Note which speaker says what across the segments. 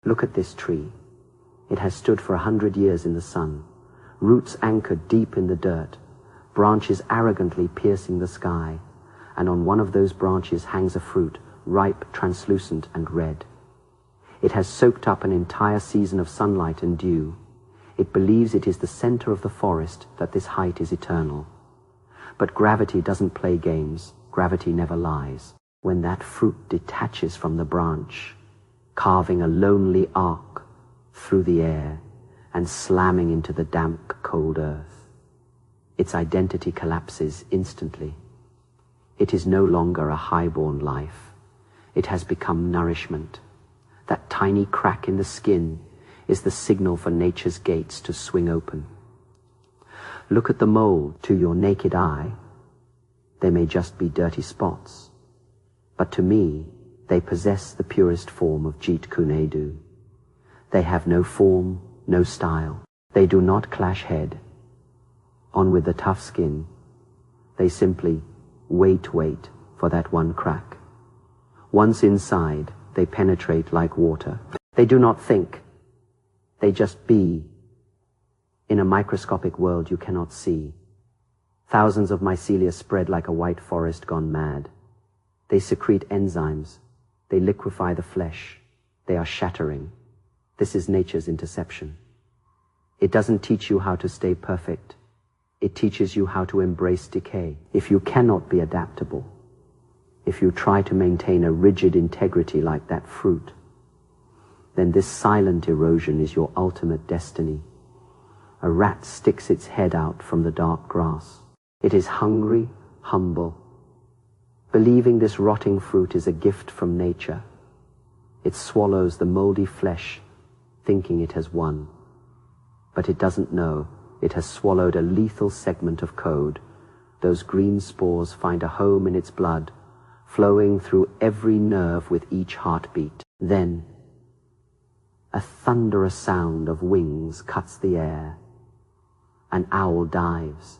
Speaker 1: Look at this tree. It has stood for 100 years in the sun, roots anchored deep in the dirt, branches arrogantly piercing the sky, and on one of those branches hangs a fruit, ripe, translucent, and red. It has soaked up an entire season of sunlight and dew. It believes it is the center of the forest, that this height is eternal. But gravity doesn't play games. Gravity never lies. When that fruit detaches from the branch, carving a lonely arc through the air and slamming into the damp, cold earth, its identity collapses instantly. It is no longer a high-born life. It has become nourishment. That tiny crack in the skin is the signal for nature's gates to swing open. Look at the mold. To your naked eye, they may just be dirty spots, but to me, they possess the purest form of Jeet Kune Do. They have no form, no style. They do not clash head. On with the tough skin. They simply wait for that one crack. Once inside, they penetrate like water. They do not think. They just be. In a microscopic world you cannot see. Thousands of mycelia spread like a white forest gone mad. They secrete enzymes. They liquefy the flesh. They are shattering. This is nature's interception. It doesn't teach you how to stay perfect. It teaches you how to embrace decay. If you cannot be adaptable, if you try to maintain a rigid integrity like that fruit, then this silent erosion is your ultimate destiny. A rat sticks its head out from the dark grass. It is hungry, humble, believing this rotting fruit is a gift from nature. It swallows the moldy flesh, thinking it has won. But it doesn't know it has swallowed a lethal segment of code. Those green spores find a home in its blood, flowing through every nerve with each heartbeat. Then, a thunderous sound of wings cuts the air. An owl dives,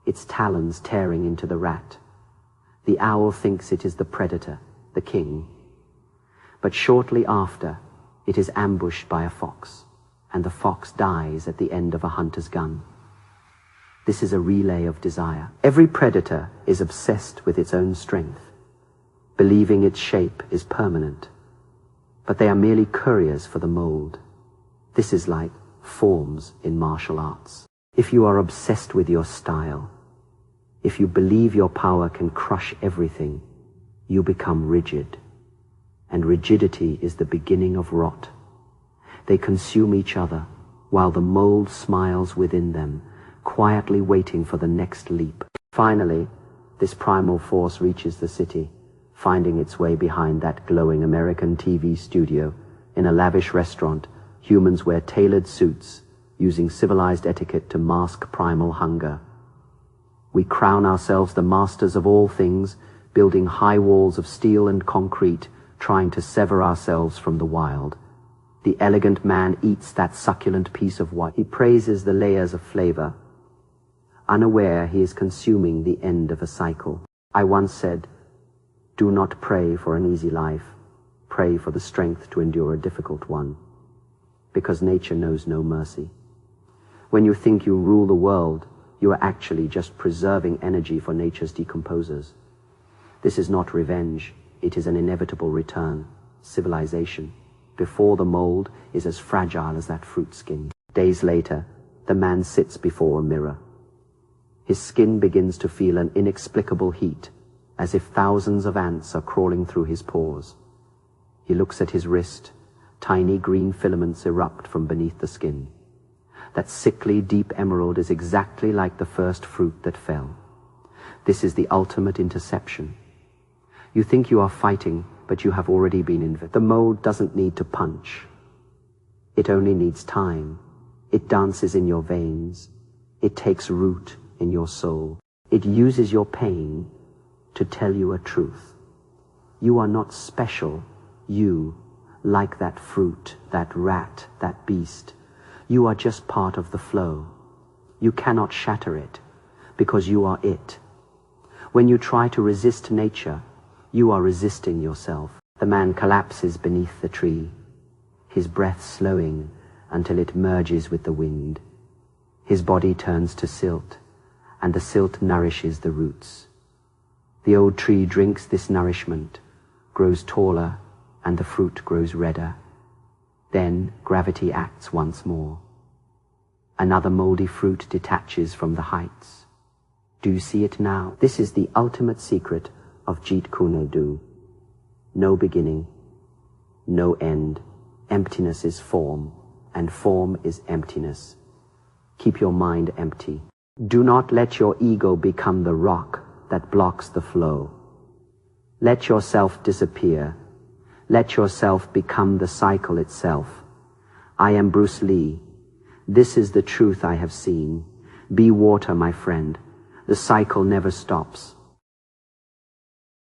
Speaker 1: its talons tearing into the rat. The owl thinks it is the predator, the king. But shortly after, it is ambushed by a fox, and the fox dies at the end of a hunter's gun. This is a relay of desire. Every predator is obsessed with its own strength, believing its shape is permanent. But they are merely couriers for the mold. This is like forms in martial arts. If you are obsessed with your style, if you believe your power can crush everything, you become rigid. And rigidity is the beginning of rot. They consume each other, while the mold smiles within them, quietly waiting for the next leap. Finally, this primal force reaches the city, finding its way behind that glowing American TV studio. In a lavish restaurant, humans wear tailored suits, using civilized etiquette to mask primal hunger. We crown ourselves the masters of all things, building high walls of steel and concrete, trying to sever ourselves from the wild. The elegant man eats that succulent piece of what he praises the layers of flavor. Unaware, he is consuming the end of a cycle. I once said, do not pray for an easy life. Pray for the strength to endure a difficult one. Because nature knows no mercy. When you think you rule the world, you are actually just preserving energy for nature's decomposers. This is not revenge. It is an inevitable return. Civilization, before the mold, is as fragile as that fruit skin. Days later, the man sits before a mirror. His skin begins to feel an inexplicable heat, as if thousands of ants are crawling through his pores. He looks at his wrist. Tiny green filaments erupt from beneath the skin. That sickly deep emerald is exactly like the first fruit that fell. This is the ultimate interception. You think you are fighting, but you have already been invaded. The mold doesn't need to punch. It only needs time. It dances in your veins. It takes root in your soul. It uses your pain to tell you a truth. You are not special. You, like that fruit, that rat, that beast, you are just part of the flow. You cannot shatter it, because you are it. When you try to resist nature, you are resisting yourself. The man collapses beneath the tree. his breath slowing until it merges with the wind. His body turns to silt, and the silt nourishes the roots. The old tree drinks this nourishment, grows taller, and the fruit grows redder. Then gravity acts once more. Another moldy fruit detaches from the heights. Do you see it now? This is the ultimate secret of Jeet Kune Do. No beginning, no end. Emptiness is form, and form is emptiness. Keep your mind empty. Do not let your ego become the rock that blocks the flow. Let yourself disappear. Let yourself become the cycle itself. I am Bruce Lee. This is the truth I have seen. Be water, my friend. The cycle never stops.